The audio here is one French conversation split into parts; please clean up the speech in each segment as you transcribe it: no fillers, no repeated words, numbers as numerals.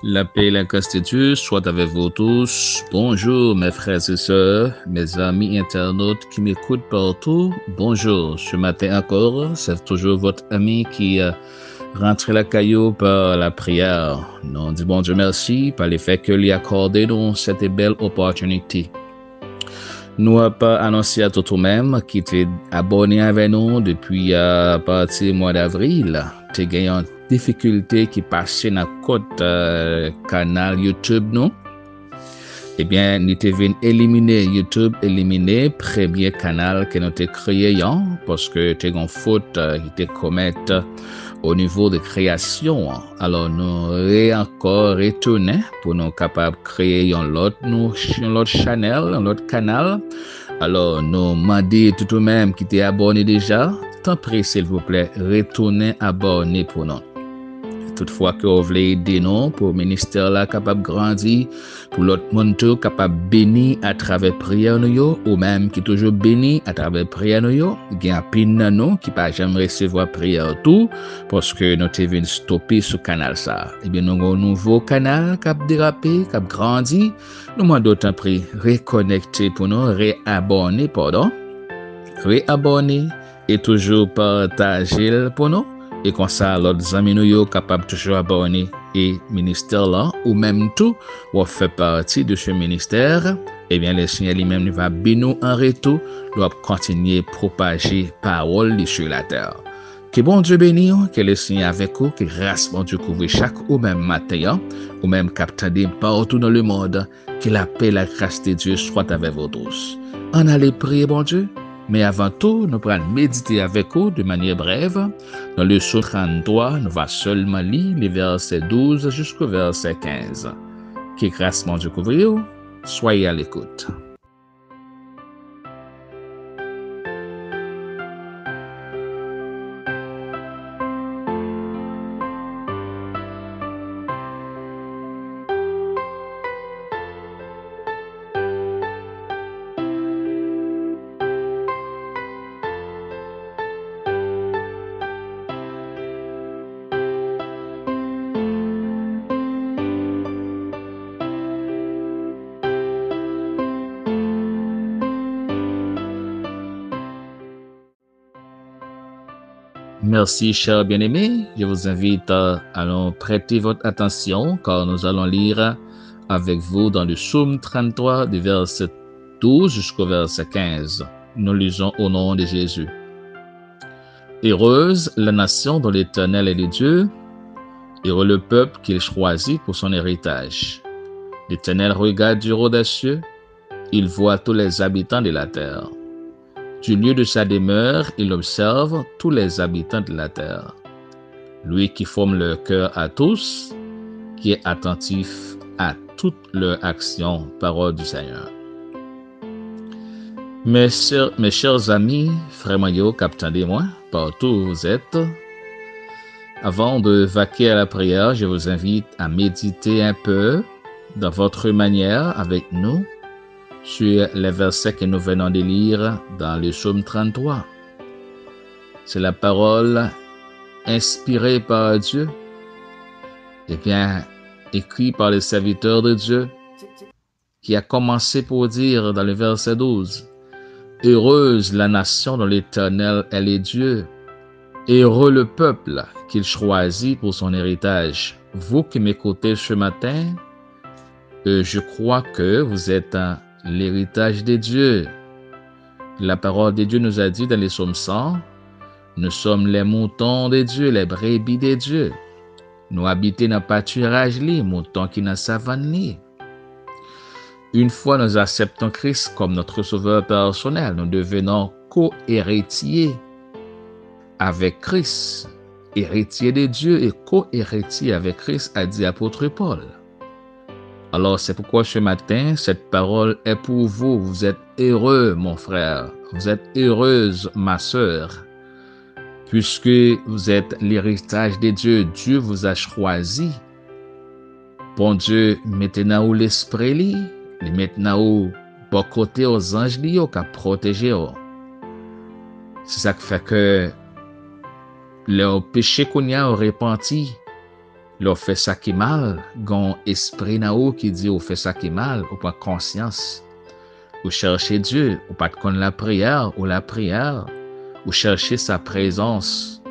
La paix et la grâce de Dieu soient avec vous tous. Bonjour mes frères et sœurs, mes amis internautes qui m'écoutent partout. Bonjour, ce matin encore, c'est toujours votre ami qui rentre la caillou par la prière. Nous disons bon Dieu merci par le fait que lui accordé nous cette belle opportunité. Nous avons pas annoncé à tout même qui était abonné avec nous depuis à partir du mois d'avril. Tu as gagné une difficulté qui passait dans le canal YouTube, non? Eh bien, nous avons éliminé YouTube, éliminé le premier canal que nous avons créé, parce que tu as une faute qui te commettre au niveau de création. Alors, nous avons encore retourné pour nous capables de créer un autre channel, un autre canal. Alors, nous demandons tout de même qui t'est abonné déjà, tant pis s'il vous plaît, retournez abonner pour nous. Toutefois que vous voulez aider nous pour le ministère là capable de grandir, pour l'autre monde capable de bénir à travers prière nous, ou même qui toujours béni à travers prière nous, il y a un pin nous qui pas jamais recevoir prière tout parce que nous devons stopper ce canal ça. Eh bien nous avons un nouveau canal qui a dérapé, qui a grandi. Nous demandons d'autant plus reconnecter pour nous, réabonner et toujours partager pour nous. Et comme ça, l'autre amis nous sont capables toujours abonner et ministère là, ou même tout, ou fait partie de ce ministère, eh bien, le Seigneur lui-même va bénir en retour, doit continuer à propager parole sur la terre. Que bon Dieu bénisse, que le Seigneur avec vous, que grâce bon Dieu couvre chaque ou même matin, ou même captez partout dans le monde, que la paix et la grâce de Dieu soient avec vous tous. On allait prier, bon Dieu. Mais avant tout, nous allons méditer avec vous de manière brève. Dans le psaume 33, nous allons seulement lire les versets 12 jusqu'au verset 15. Que grâce mon Dieu couvre vous, soyez à l'écoute. Merci, chers bien-aimés. Je vous invite à prêter votre attention car nous allons lire avec vous dans le psaume 33 du verset 12 jusqu'au verset 15. Nous lisons au nom de Jésus. Heureuse la nation dont l'Éternel est le Dieu, heureux le peuple qu'il choisit pour son héritage. L'Éternel regarde du haut des cieux, il voit tous les habitants de la terre. Du lieu de sa demeure, il observe tous les habitants de la terre. Lui qui forme leur cœur à tous, qui est attentif à toutes leurs actions, parole du Seigneur. Mes chers amis, frères Mayo, captez-moi, partout où vous êtes. Avant de vaquer à la prière, je vous invite à méditer un peu dans votre manière avec nous sur les versets que nous venons de lire dans le psaume 33. C'est la parole inspirée par Dieu, et bien écrite par le serviteur de Dieu, qui a commencé pour dire dans le verset 12, « Heureuse la nation dont l'Éternel est le Dieu, heureux le peuple qu'il choisit pour son héritage. » Vous qui m'écoutez ce matin, je crois que vous êtes l'héritage de Dieu. La parole de Dieu nous a dit dans les psaumes 100, nous sommes les moutons de Dieu, les brebis de Dieu. Nous habitons dans le pâturage, les moutons qui dans la savane. Une fois nous acceptons Christ comme notre sauveur personnel, nous devenons co-héritiers avec Christ, héritiers de Dieu et co-héritiers avec Christ, a dit l'apôtre Paul. Alors, c'est pourquoi ce matin, cette parole est pour vous. Vous êtes heureux, mon frère. Vous êtes heureuse, ma sœur. Puisque vous êtes l'héritage de Dieu, Dieu vous a choisi. Bon Dieu, maintenant où l'esprit, maintenant où bon côté aux anges, qui a protégé. C'est ça qui fait que le péché qu'on y a repenti, L'on fait ça qui est mal, gon esprit na ou qui dit ou fait ça qui est mal, ou pas conscience. Ou chercher Dieu, ou pas connaître la prière, ou chercher sa présence.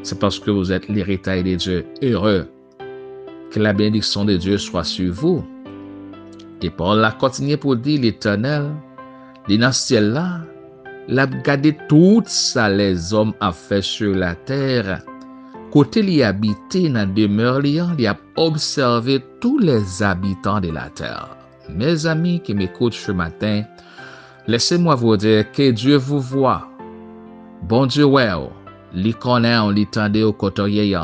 C'est parce que vous êtes l'héritage de Dieu. Heureux. Que la bénédiction de Dieu soit sur vous. Et Paul a continué pour dire l'Éternel, dit dans ce ciel-là, il a gardé tout ça les hommes a fait sur la terre. Côté il habité dans la demeure, il a observé tous les habitants de la terre. Mes amis qui m'écoutent ce matin, laissez-moi vous dire que Dieu vous voit. Bon Dieu, il connaît, il tendait au côté.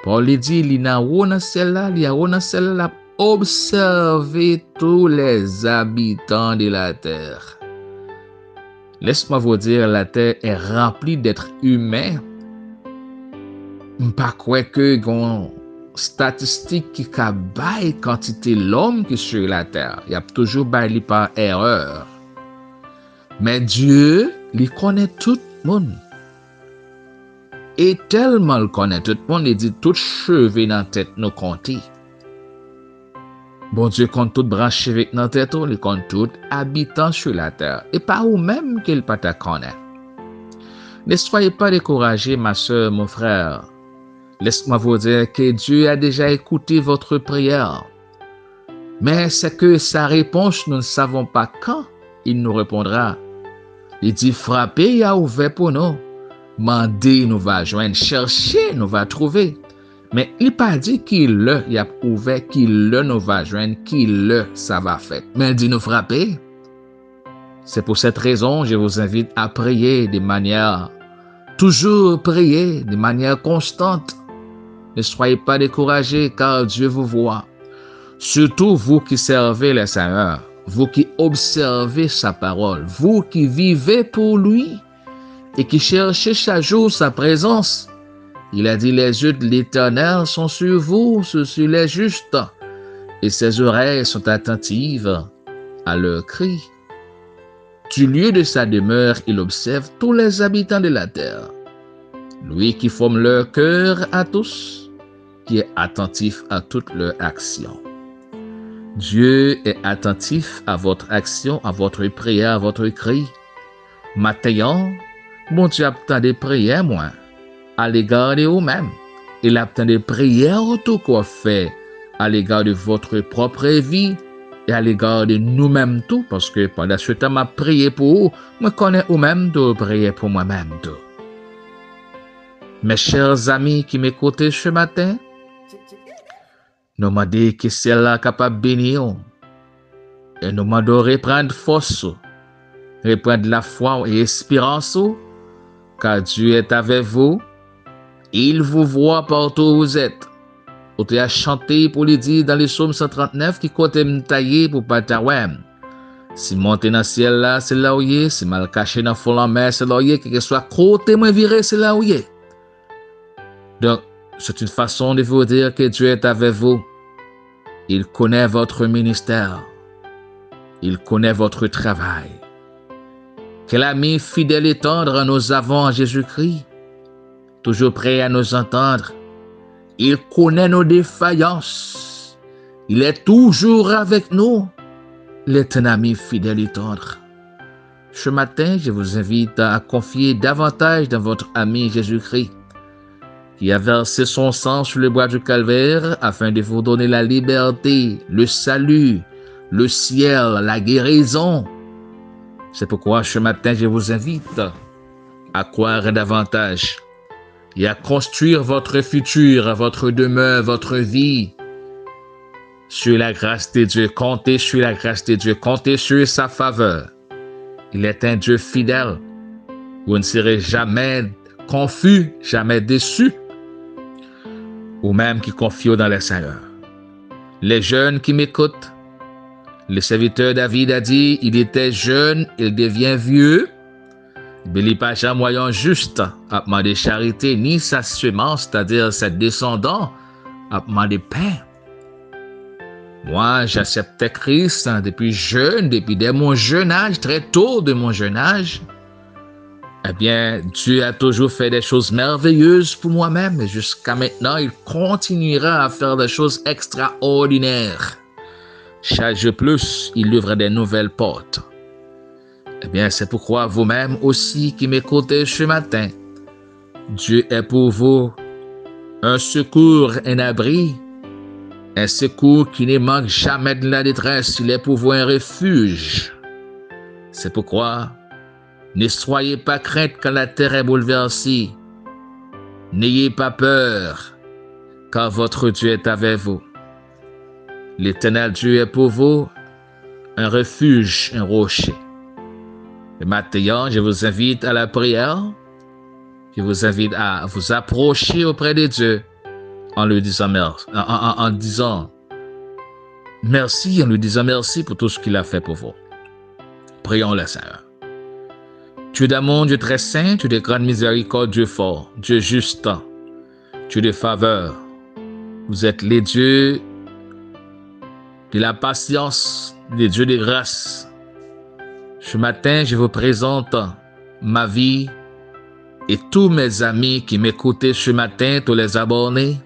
Paul dit, il n'a pas celle-là, il a celle-là, observer tous les habitants de la terre. Laisse-moi vous dire, la terre est remplie d'êtres humains. Pas quoi que gon statistique qui baille quantité l'homme qui est sur la terre. Il y a toujours baillé par erreur. Mais Dieu, il connaît tout le monde. Et tellement il connaît tout le monde, il dit tout cheveux dans la tête nous compter. Bon Dieu compte tout branche avec dans la tête, il compte tout habitant sur la terre. Et pas ou même qu'il pas ta connaître. Ne soyez pas découragés, ma soeur, mon frère. Laisse-moi vous dire que Dieu a déjà écouté votre prière. Mais c'est que sa réponse, nous ne savons pas quand il nous répondra. Il dit frapper, il a ouvert pour nous. Mandez, nous va joindre. Chercher, nous va trouver. Mais il n'a pas dit qu'il y a ouvert, qu'il nous va joindre, qu'il ça va faire. Mais il dit nous frapper. C'est pour cette raison, je vous invite à prier de manière, toujours prier de manière constante. Ne soyez pas découragés car Dieu vous voit. Surtout vous qui servez le Seigneur, vous qui observez sa parole, vous qui vivez pour lui et qui cherchez chaque jour sa présence. Il a dit les yeux de l'Éternel sont sur vous, sur les justes, et ses oreilles sont attentives à leurs cris. Du lieu de sa demeure, il observe tous les habitants de la terre. Lui qui forme leur cœur à tous, qui est attentif à toutes leurs actions. Dieu est attentif à votre action, à votre prière, à votre cri. Maintenant, bon Dieu attend des prières, moi, à l'égard de vous-même. Il attend des prières tout qu'on fait à l'égard de votre propre vie et à l'égard de nous-mêmes tout, parce que pendant ce temps, m'a prié pour vous, je connais vous-même de prier pour moi-même tout. Mes chers amis qui m'écoutent ce matin, nous m'a dit que c'est là capable de bénir. Et nous m'a dit reprendre force, reprendre la foi et l'espérance, car Dieu est avec vous. Il vous voit partout où vous êtes. Vous avez chanté pour lui dire dans le psaume 139 qui côté m'tailler pour pas t'awem. Si monter dans le ciel là, c'est là où il est. Si mal caché dans le fond de la mer, c'est là où il est. Que soit côté moi viré, c'est là où il est. Donc, c'est une façon de vous dire que Dieu est avec vous. Il connaît votre ministère. Il connaît votre travail. Quel ami fidèle et tendre nous avons en Jésus-Christ, toujours prêt à nous entendre. Il connaît nos défaillances. Il est toujours avec nous. Il est un ami fidèle et tendre. Ce matin, je vous invite à confier davantage dans votre ami Jésus-Christ, qui a versé son sang sur le bois du calvaire afin de vous donner la liberté, le salut, le ciel, la guérison. C'est pourquoi ce matin, je vous invite à croire davantage et à construire votre futur, votre demeure, votre vie sur la grâce de Dieu. Comptez sur la grâce de Dieu, comptez sur sa faveur. Il est un Dieu fidèle. Vous ne serez jamais confus, jamais déçus, ou même qui confient dans le Seigneur. Les jeunes qui m'écoutent, le serviteur David a dit, il était jeune, il devient vieux. Mais il n'est pas jamais moyen juste à demander charité, ni sa semence, c'est-à-dire ses descendants, à demander pain. Moi, j'acceptais Christ depuis jeune, depuis dès mon jeune âge, très tôt de mon jeune âge. Eh bien, Dieu a toujours fait des choses merveilleuses pour moi-même et jusqu'à maintenant, il continuera à faire des choses extraordinaires. Chaque jour plus, il ouvre des nouvelles portes. Eh bien, c'est pourquoi vous-même aussi qui m'écoutez ce matin, Dieu est pour vous un secours, un abri, un secours qui ne manque jamais de la détresse. Il est pour vous un refuge. C'est pourquoi ne soyez pas crainte quand la terre est bouleversée. N'ayez pas peur, car votre Dieu est avec vous. L'Éternel Dieu est pour vous un refuge, un rocher. Et maintenant, je vous invite à la prière. Je vous invite à vous approcher auprès de Dieu en lui disant merci, en disant merci, en lui disant merci pour tout ce qu'il a fait pour vous. Prions le Seigneur. Dieu d'amour, Dieu très saint, Dieu de grande miséricorde, Dieu fort, Dieu juste, Dieu de faveur. Vous êtes les dieux de la patience, les dieux de grâce. Ce matin, je vous présente ma vie et tous mes amis qui m'écoutaient ce matin, tous les abonnés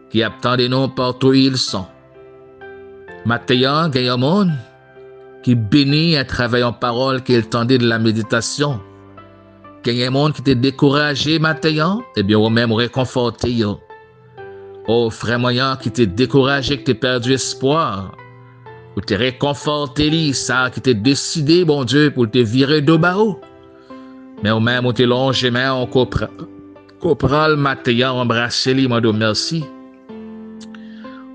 qui attendent nous partout où ils sont. Maintenant, il y a un monde qui bénit et travaille en parole, qui tendait de la méditation. Il y a un monde qui t'est découragé maintenant, eh bien, ou même réconforté. Oh, frère moyen qui t'est découragé, qui t'est perdu espoir, ou t'es réconforté, ça, qui t'est décidé, bon Dieu, pour te virer de bas. Mais au même où t'es longé, mais on comprend le matin, embrasser lui, moi, de merci.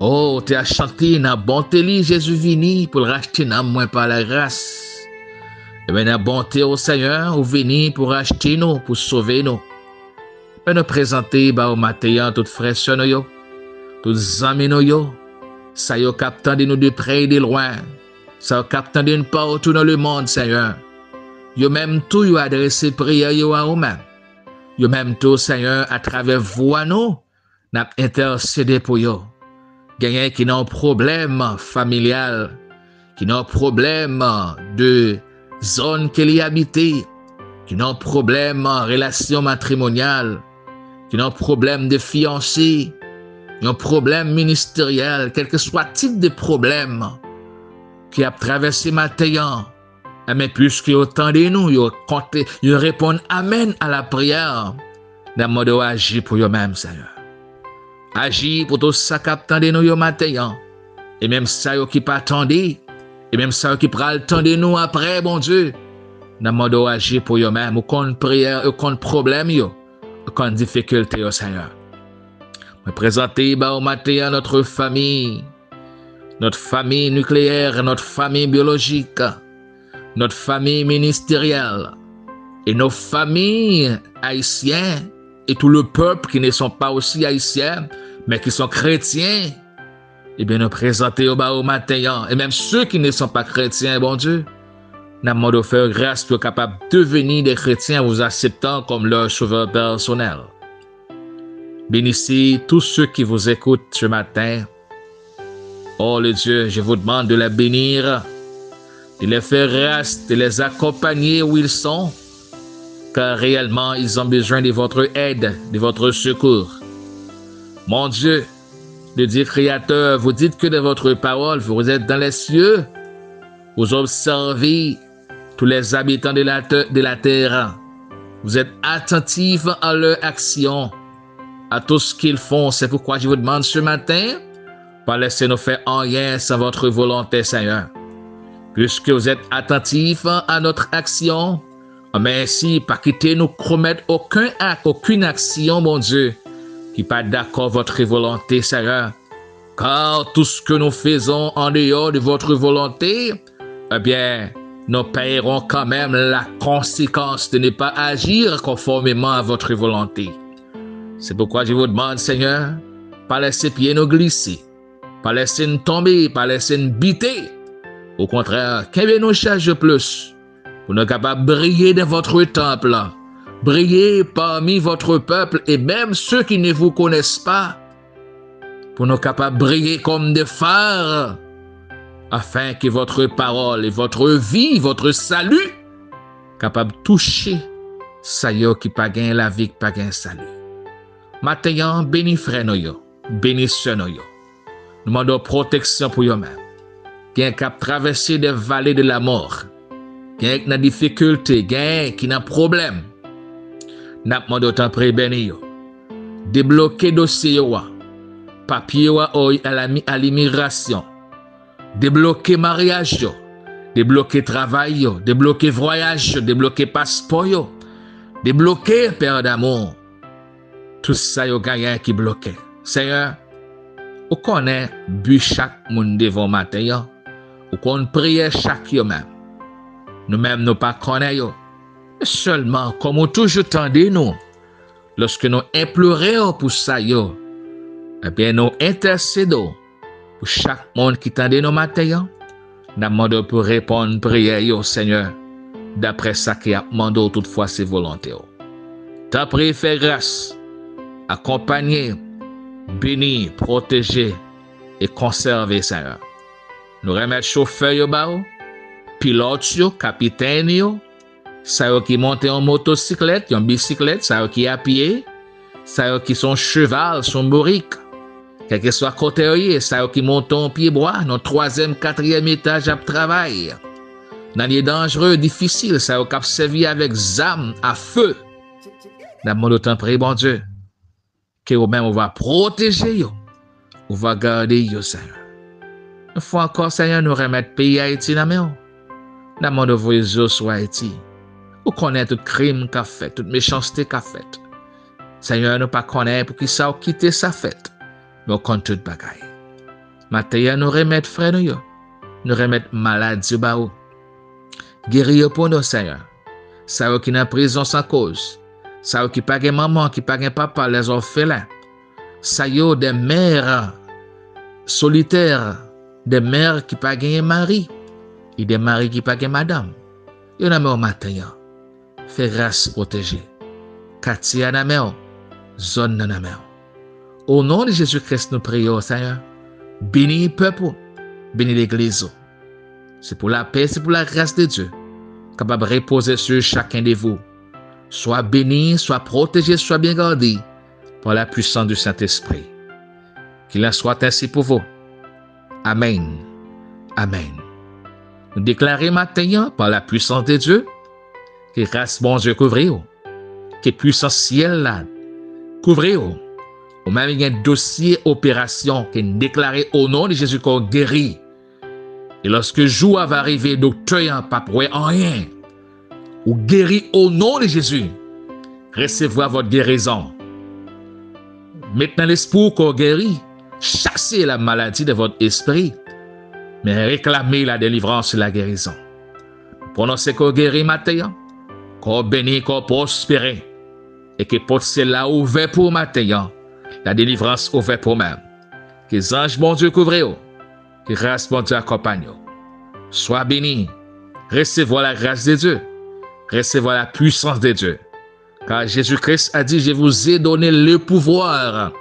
Oh, tu as chanté na bonté Jésus vini pour le racheter na moins par la grâce. Et bien, la bonté au Seigneur, ou vini pour racheter nous, pour sauver nous. Et nous présenter au matin toutes fraîches nous, toutes amis nous, ça y est captant de nous de près et de loin, ça y est captant de nous partout dans le monde, Seigneur. Yo même tout yo adressé prière yo à vous-même. Yo même tout, Seigneur, à travers vous à nous, n'a intercédé pour yo. Gagnez qui n'a un problème familial, qui n'a un problème de zone qu'elle y habite, qui n'a un problème en relation matrimoniale, qui n'a un problème de fiancé, un problème ministériel, quel que soit le type de problème qui a traversé matin. Mais puisque autant de nous, ils répondent Amen à la prière, dans le mode agir pour eux-mêmes, Seigneur. Agis pour tout ça qui attendent nous matin. Et même ça qui pas attendé. Et même ça qui prend le temps de nous après, bon Dieu. Dans le mode agir pour eux-mêmes. Ou qu'on prière, ou qu'on problème, ou qu'on difficulté, Seigneur. Me présenter au matin notre famille nucléaire, notre famille biologique, notre famille ministérielle et nos familles haïtiennes. Et tout le peuple qui ne sont pas aussi haïtiens, mais qui sont chrétiens, eh bien, nous présenter au matin, et même ceux qui ne sont pas chrétiens, bon Dieu, nous demandons de faire grâce pour être capable de devenir des chrétiens, vous acceptant comme leur sauveur personnel. Bénissez tous ceux qui vous écoutent ce matin. Oh le Dieu, je vous demande de les bénir, de les faire grâce, de les accompagner où ils sont, car réellement, ils ont besoin de votre aide, de votre secours. Mon Dieu, le Dieu créateur, vous dites que de votre parole, vous êtes dans les cieux, vous observez tous les habitants de la terre, vous êtes attentifs à leur action, à tout ce qu'ils font. C'est pourquoi je vous demande ce matin, pas laisser nous faire en rien sans votre volonté, Seigneur. Puisque vous êtes attentifs à notre action, mais ainsi, pas quitter nous commettre aucun acte, aucune action, mon Dieu, qui n'est pas d'accord avec votre volonté, Seigneur. Car tout ce que nous faisons en dehors de votre volonté, eh bien, nous paierons quand même la conséquence de ne pas agir conformément à votre volonté. C'est pourquoi je vous demande, Seigneur, pas laisser pieds nous glisser, pas laisser nous tomber, pas laisser nous biter. Au contraire, qu'elle nous charge plus. Pour nous capables de briller dans votre temple, briller parmi votre peuple et même ceux qui ne vous connaissent pas, pour nous capables de briller comme des phares, afin que votre parole et votre vie, votre salut, capable de toucher Ça yo qui pas gain la vie, qui pas gain salut. Maintenant, bénis frère nous yo, bénis sœur nous yo. Nous demandons protection pour eux-mêmes. Qui est cap traverser des vallées de la mort. Qui est dans difficulté, qui n'a problème. N'a demandé tant près béni yo. Débloquer dossier yo. Papier yo à l'immigration. Débloquer mariage yo. Débloquer travail yo, débloquer voyage yo, débloquer passeport yo. Débloquer père d'amour. Tout ça yo gagne qui bloqué. Seigneur, ou connaît but chaque monde devant matin yo. Ou qu'on prie chaque yo même. Nous-mêmes nous pas connaît yo. Seulement comme on toujours tendez nous lorsque nous implorons pour ça yo. Eh bien nous intercédons pour chaque monde qui tendait nos matin yo. Nous demandons pour répondre prière yo Seigneur. D'après ça qui a demandé toutefois ses volontés. T'as prié faire grâce, accompagner, bénir, protéger et conserver Seigneur. Nous remettre chauffeur yo bao, pilote yo, capitaine yo, ça yo qui monte en motocyclette, en bicyclette, ça yo qui à pied, ça yo qui son cheval, son bourrique. Quel que soit côté ça yo qui monte en pied bois, dans 3e, 4e étage à travail. Dans les dangereux, difficiles, ça a servi avec zam à feu. Dans mon temps près, bon Dieu, que vous-même, on va protéger yo, on va garder yo, Seigneur. Une fois encore, Seigneur, nous remettre pays Haïti dans main. Dans mon voyez sur Haïti. Vous connaissez tout crime qu'a fait, toute méchanceté qu'a fait. Seigneur, nous pas connaître pour qui ça a quitté sa fête. Mais on compte toute bagaille. Maintenant, nous remettre frère nous yo. Nous remettre maladie bao. Guérir pour nous, Seigneur. Ça qui dans prison sans cause. Ça qui pas de maman, qui pas de papa, les orphelins. Ça yo des mères solitaires, des mères qui pas de mari, et des maris qui pas de madame. Yo na me au matin. Fais grâce protéger. Katia na me, zone na me. Au nom de Jésus-Christ, nous prions, Seigneur. Bénis le peuple, bénis l'église. C'est pour la paix, c'est pour la grâce de Dieu. Capable de reposer sur chacun de vous. Soit béni, soit protégé, soit bien gardé par la puissance du Saint-Esprit. Qu'il en soit ainsi pour vous. Amen. Amen. Nous déclarons maintenant par la puissance de Dieu que grâce bon Dieu couvre, que puissance ciel là couvre. Ou même il y a un dossier opération qui est déclaré au nom de Jésus qu'on guérit. Et lorsque jour va arriver, docteur n'a pas pour rien. Ou guéri au nom de Jésus. Recevez votre guérison. Maintenant l'esprit qu'on guérit, chassez la maladie de votre esprit. Mais réclamez la délivrance et la guérison. Prononcez qu'on guérit matin, qu'on bénit, qu'on prospère. Et que porte cela ouvert pour matin, la délivrance ouverte pour même. Que les anges bon Dieu couvrent. Que grâce bon Dieu accompagne. Sois béni. Recevez la grâce de Dieu. Recevez la puissance de Dieu. Car Jésus-Christ a dit, je vous ai donné le pouvoir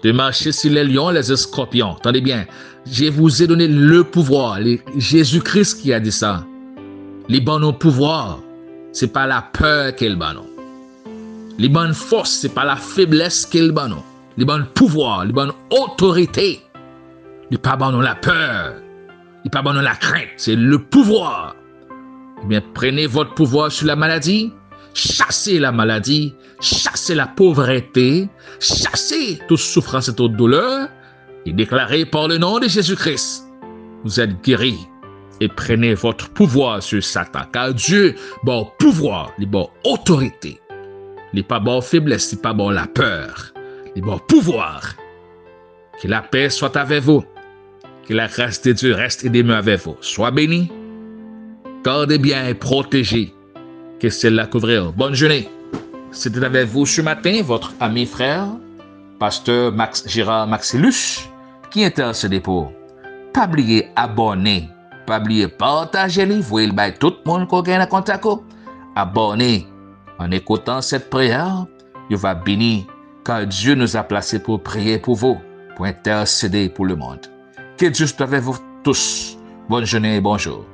de marcher sur les lions, les scorpions. Attendez bien. Je vous ai donné le pouvoir. Jésus-Christ qui a dit ça. Les bons pouvoir. C'est pas la peur qu'il a. Les bonnes forces, c'est pas la faiblesse qu'il a. Les bons pouvoirs, les bonnes autorités. Il n'est pas bon la peur. Il n'est pas bon la crainte. C'est le pouvoir. Eh bien, prenez votre pouvoir sur la maladie. Chassez la maladie. Chassez la pauvreté. Chassez toute souffrance et toute douleur. Et déclarez par le nom de Jésus-Christ. Vous êtes guéris. Et prenez votre pouvoir sur Satan. Car Dieu, bon pouvoir, il bon autorité. Il n'est pas bon faiblesse, il n'est pas bon la peur. Il est bon pouvoir. Que la paix soit avec vous. Que la grâce de Dieu reste et demeure avec vous. Sois béni. Gardez bien et protégez. Que celle-là couvre. Bonne journée. C'était avec vous ce matin, votre ami frère, pasteur Gérard Maxilus, qui intercède pour. Pas oublier abonner. Pas oublier partager les voyez le bail tout le monde qui a un contact. Abonnez. En écoutant cette prière, il va bénir car Dieu nous a placés pour prier pour vous, pour intercéder pour le monde. Que Dieu soit avec vous tous. Bonne journée et bonjour.